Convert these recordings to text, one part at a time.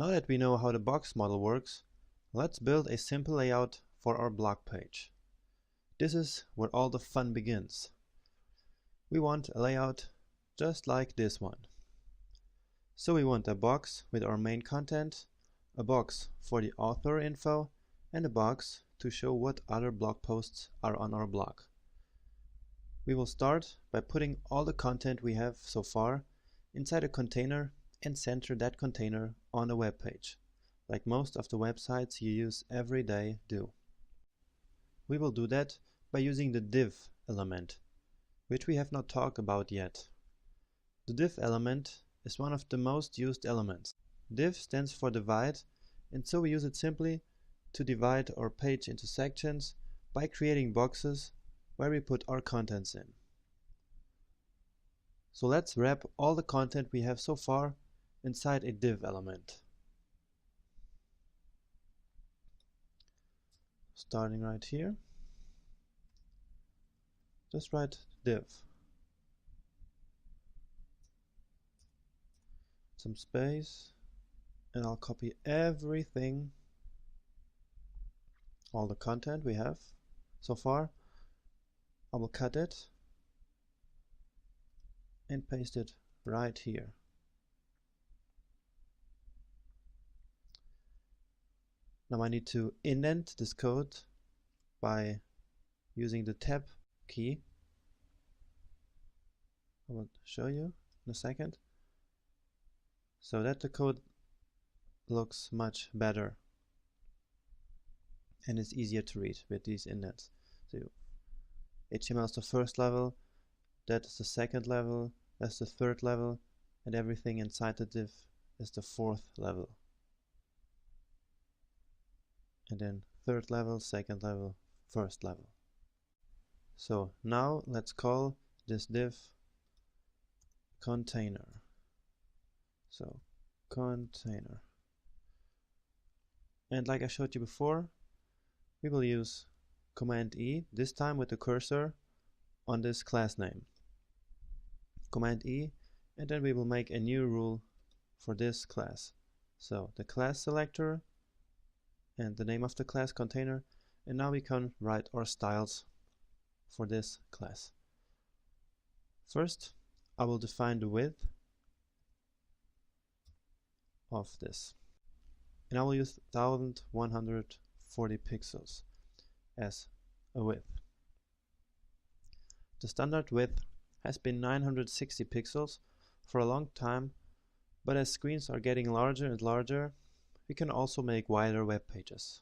Now that we know how the box model works, let's build a simple layout for our blog page. This is where all the fun begins. We want a layout just like this one. So we want a box with our main content, a box for the author info, and a box to show what other blog posts are on our blog. We will start by putting all the content we have so far inside a container and center that container on a web page, like most of the websites you use every day do. We will do that by using the div element, which we have not talked about yet. The div element is one of the most used elements. Div stands for divide, and so we use it simply to divide our page into sections by creating boxes where we put our contents in. So let's wrap all the content we have so far inside a div element. Starting right here, just write div. Some space, and I'll copy everything, all the content we have so far. I will cut it and paste it right here. Now I need to indent this code by using the tab key. I will show you in a second, so that the code looks much better and is easier to read with these indents. So HTML is the first level, that is the second level, that's the third level, and everything inside the div is the fourth level. And then third level, second level, first level. So now let's call this div container. So container. And like I showed you before, we will use Command E, this time with the cursor on this class name. Command E, and then we will make a new rule for this class. So the class selector and the name of the class container, and now we can write our styles for this class. First, I will define the width of this, and I will use 1140 pixels as a width. The standard width has been 960 pixels for a long time, but as screens are getting larger and larger, we can also make wider web pages.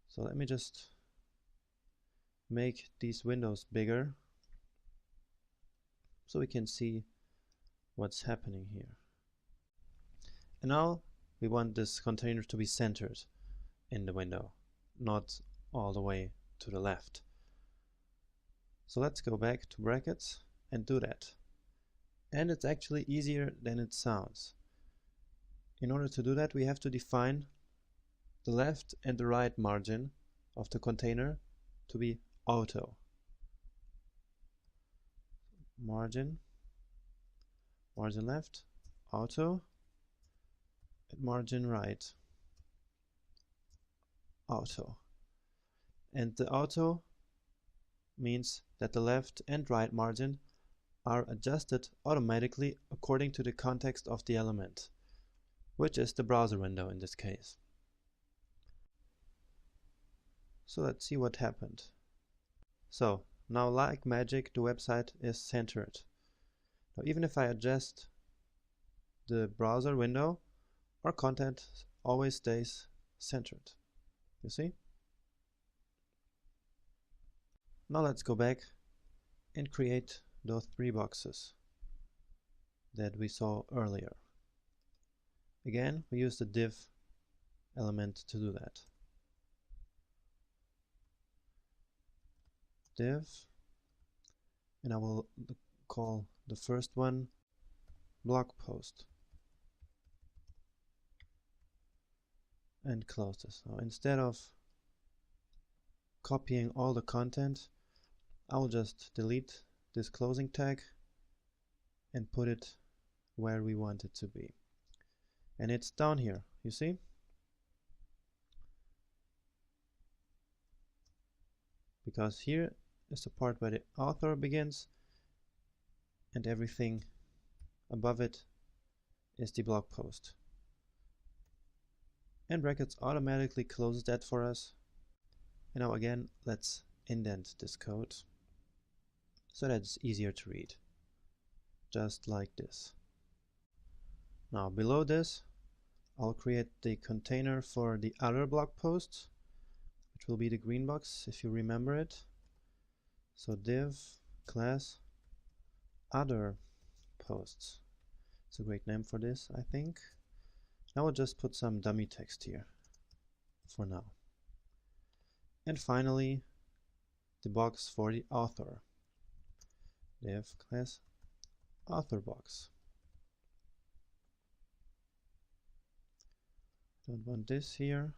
So let me just make these windows bigger so we can see what's happening here. And now we want this container to be centered in the window, not all the way to the left. So let's go back to brackets and do that. And it's actually easier than it sounds. In order to do that, we have to define the left and the right margin of the container to be auto. Margin left, auto, and margin right, auto. And the auto means that the left and right margin are adjusted automatically according to the context of the element, which is the browser window in this case. So let's see what happened. So now, like magic, the website is centered. Now even if I adjust the browser window, our content always stays centered. You see? Now let's go back and create those three boxes that we saw earlier. Again, we use the div element to do that. Div, and I will call the first one blog post and close this. So instead of copying all the content, I will just delete this closing tag and put it where we want it to be. and it's down here, you see? Because here is the part where the author begins and everything above it is the blog post. And brackets automatically closes that for us. And now again, let's indent this code so that it's easier to read. Just like this. Now below this, I'll create the container for the other blog post, which will be the green box if you remember it. So div class other posts. It's a great name for this, I think. Now I'll just put some dummy text here for now. And finally, the box for the author. Div class author box. Don't want this here.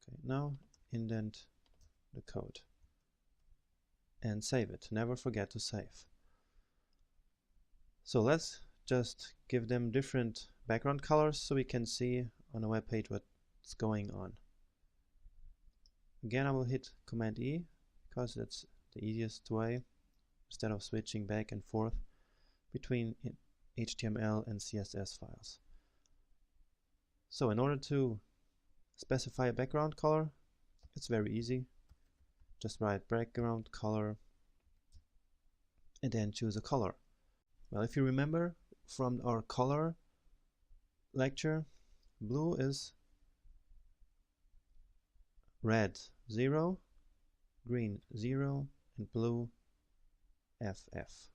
Okay, now indent the code and save it. Never forget to save. So let's just give them different background colors so we can see on a web page what's going on. Again, I will hit Command E because that's the easiest way instead of switching back and forth between HTML and CSS files. So in order to specify a background color, it's very easy. Just write background color and then choose a color. Well, if you remember from our color lecture, blue is red 0, green 0, and blue FF.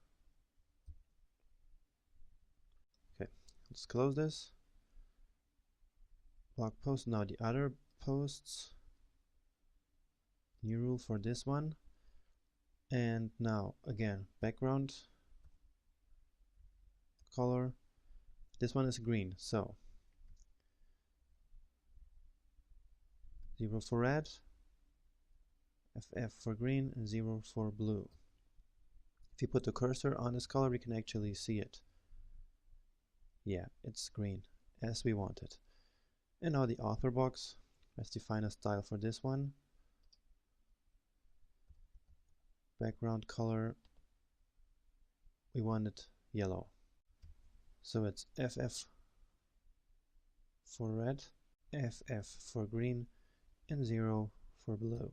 Okay, let's close this. Blog post, now the other posts. New rule for this one. And now again, background color. This one is green, so 0 for red, FF for green, and 0 for blue. If you put the cursor on this color, we can actually see it. Yeah, it's green, as we want it. And now the author box. Let's define a style for this one. Background color, we want it yellow. So it's FF for red, FF for green, and 0 for blue.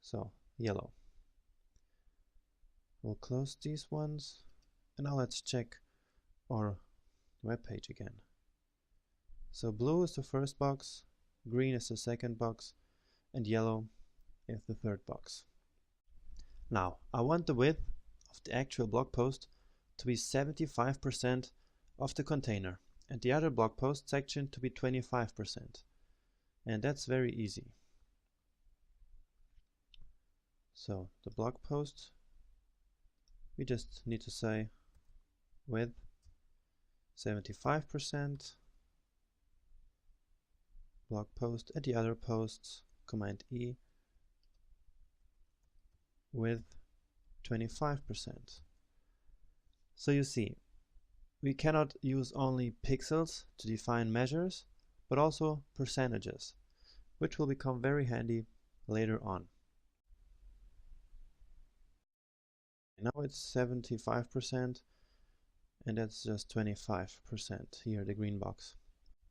So yellow. We'll close these ones, and now let's check our web page again. So blue is the first box, green is the second box, and yellow is the third box. Now I want the width of the actual blog post to be 75% of the container and the other blog post section to be 25%. And that's very easy. So the blog post, we just need to say width 75%, blog post, and the other posts, Command E, with 25%. So you see, we cannot use only pixels to define measures, but also percentages, which will become very handy later on. Now it's 75%, and that's just 25% here, the green box.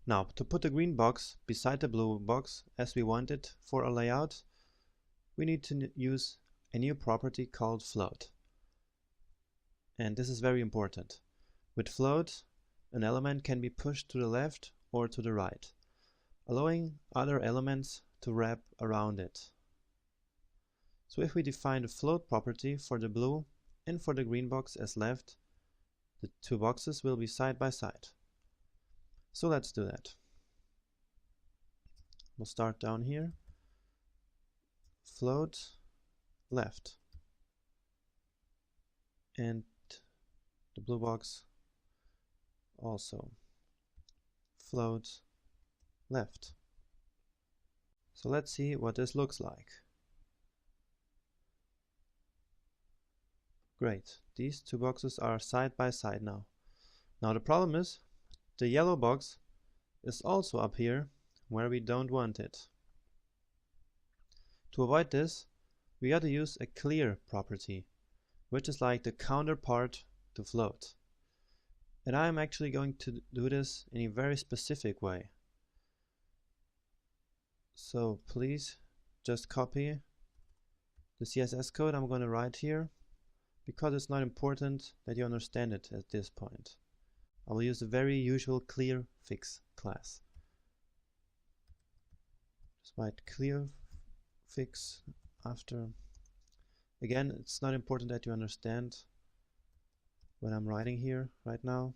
Now, to put the green box beside the blue box, as we want it for a layout, we need to use a new property called float. And this is very important. With float, an element can be pushed to the left or to the right, allowing other elements to wrap around it. So if we define the float property for the blue and for the green box as left, the two boxes will be side by side. So let's do that. We'll start down here. Float left. And the blue box also. Float left. So let's see what this looks like. Great, these two boxes are side by side now. Now the problem is, the yellow box is also up here where we don't want it. To avoid this, we got to use a clear property, which is like the counterpart to float. And I'm actually going to do this in a very specific way. So please just copy the CSS code I'm going to write here, because it's not important that you understand it at this point. I will use the very usual clear fix class. Just write clear fix after. Again, it's not important that you understand what I'm writing here right now.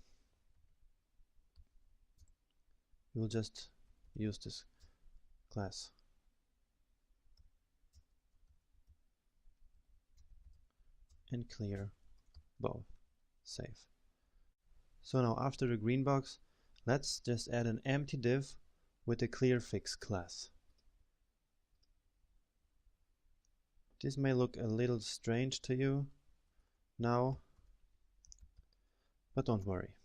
We will just use this class. And clear both. Save. So now after the green box, let's just add an empty div with the clear fix class. This may look a little strange to you now, but don't worry.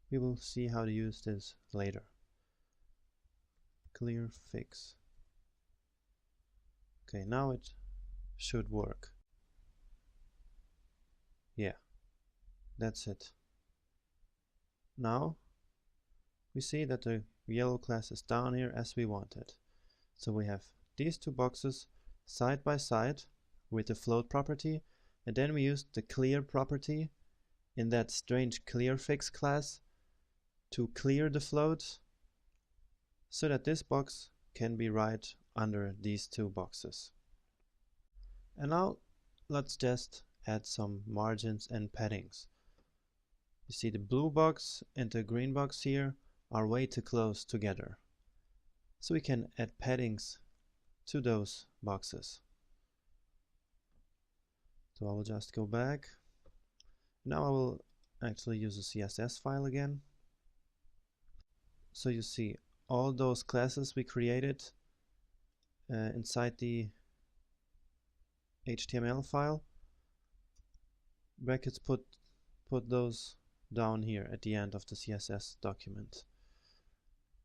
We will see how to use this later. Clear fix. Okay, now it should work. Yeah, that's it. Now we see that the yellow class is down here as we wanted. So we have these two boxes side by side with the float property, and then we used the clear property in that strange clear fix class to clear the float so that this box can be right under these two boxes. And now let's just add some margins and paddings. You see the blue box and the green box here are way too close together. So we can add paddings to those boxes. So I will just go back. Now I will actually use a CSS file again. So you see all those classes we created inside the HTML file. Brackets put those down here at the end of the CSS document.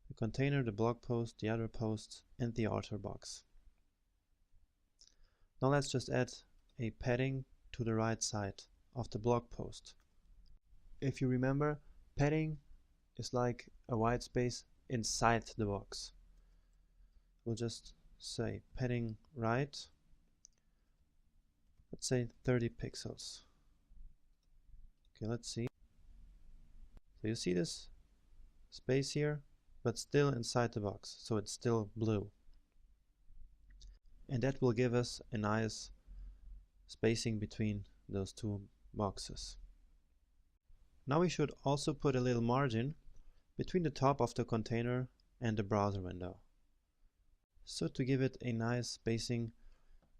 The container, the blog post, the other posts, and the author box. Now let's just add a padding to the right side of the blog post. If you remember, padding is like a white space inside the box. We'll just say padding right. Let's say 30 pixels. Okay, let's see. So you see this space here, but still inside the box, so it's still blue. And that will give us a nice spacing between those two boxes. Now we should also put a little margin between the top of the container and the browser window. So to give it a nice spacing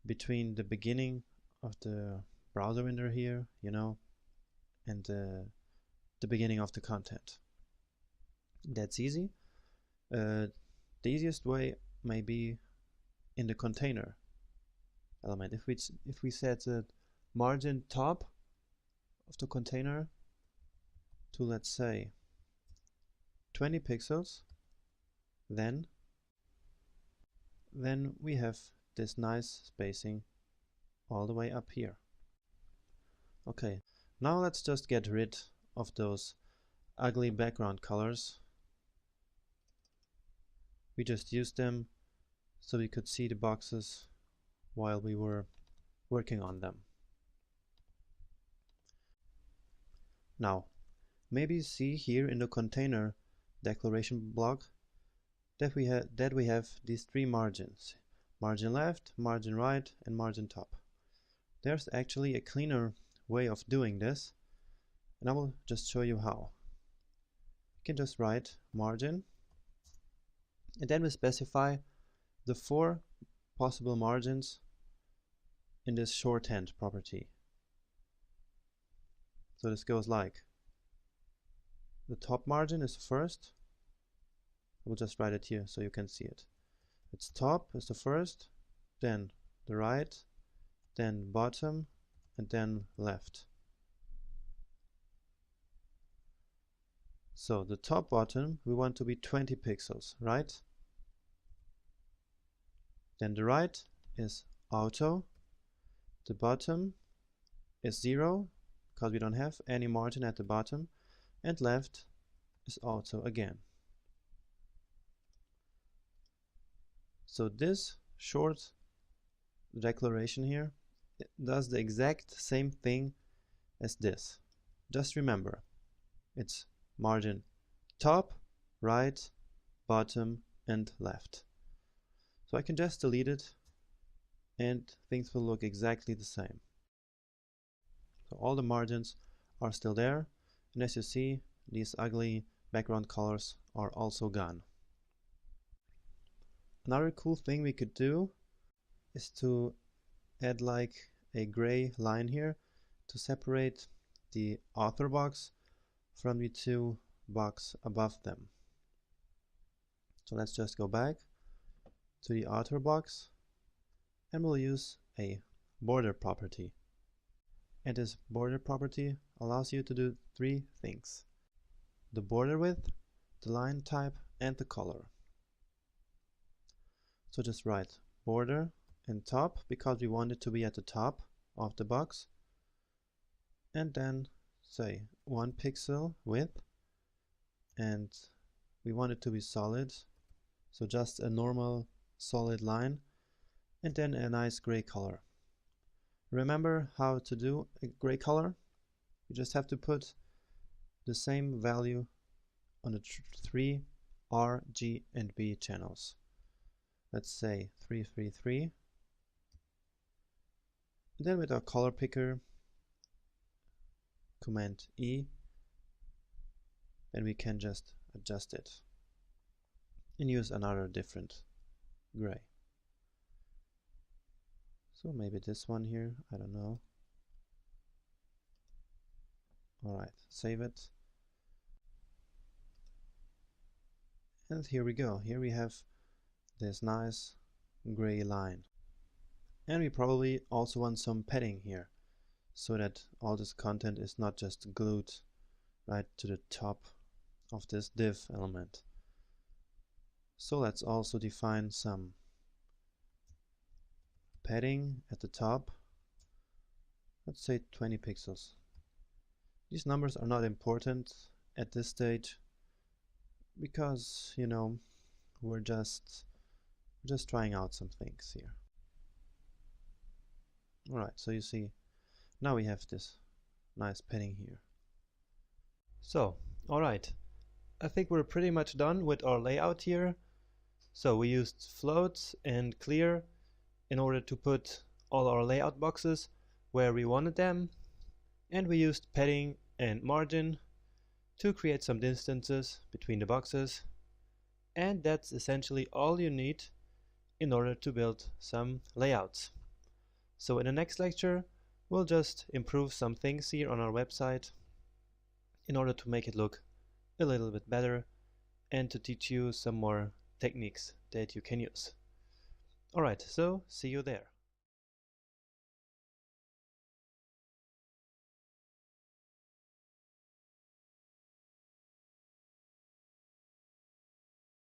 between the beginning of the browser window here, and the beginning of the content. That's easy. The easiest way may be in the container element. If we set the margin top of the container to, let's say, 20 pixels, then we have this nice spacing all the way up here. Okay, now let's just get rid of those ugly background colors. We just used them so we could see the boxes while we were working on them. Now, maybe you see here in the container declaration block that we have these three margins: margin left, margin right, and margin top. There's actually a cleaner way of doing this, and I will just show you how. You can just write margin, and then we specify the 4 possible margins in this shorthand property. So this goes like: the top margin is the first. I will just write it here so you can see it. It's top is the first, then the right, then bottom, and then left. So the top bottom we want to be 20 pixels, right? Then the right is auto, the bottom is 0 because we don't have any margin at the bottom, and left is auto again. So this short declaration here does the exact same thing as this. Just remember, it's margin top, right, bottom, and left. So I can just delete it and things will look exactly the same. So all the margins are still there, and as you see, these ugly background colors are also gone. Another cool thing we could do is to add like a gray line here to separate the author box from the two boxes above them. So let's just go back to the author box and we'll use a border property. And this border property allows you to do three things: the border width, the line type, and the color. So just write border and top because we want it to be at the top of the box, and then say 1 pixel width, and we want it to be solid, so just a normal solid line, and then a nice gray color. Remember how to do a gray color? You just have to put the same value on the 3 R, G, and B channels. Let's say 333. And then with our color picker, Command E, and we can just adjust it and use another different gray. So maybe this one here, I don't know. Alright, save it. And here we go. Here we have this nice gray line. And we probably also want some padding here, so that all this content is not just glued right to the top of this div element. So let's also define some padding at the top. Let's say 20 pixels. These numbers are not important at this stage because, you know, we're just trying out some things here. Alright, so you see, now we have this nice padding here. So, alright, I think we're pretty much done with our layout here. So we used floats and clear in order to put all our layout boxes where we wanted them, and we used padding and margin to create some distances between the boxes, and that's essentially all you need in order to build some layouts. So in the next lecture we'll just improve some things here on our website in order to make it look a little bit better and to teach you some more techniques that you can use. Alright, so see you there.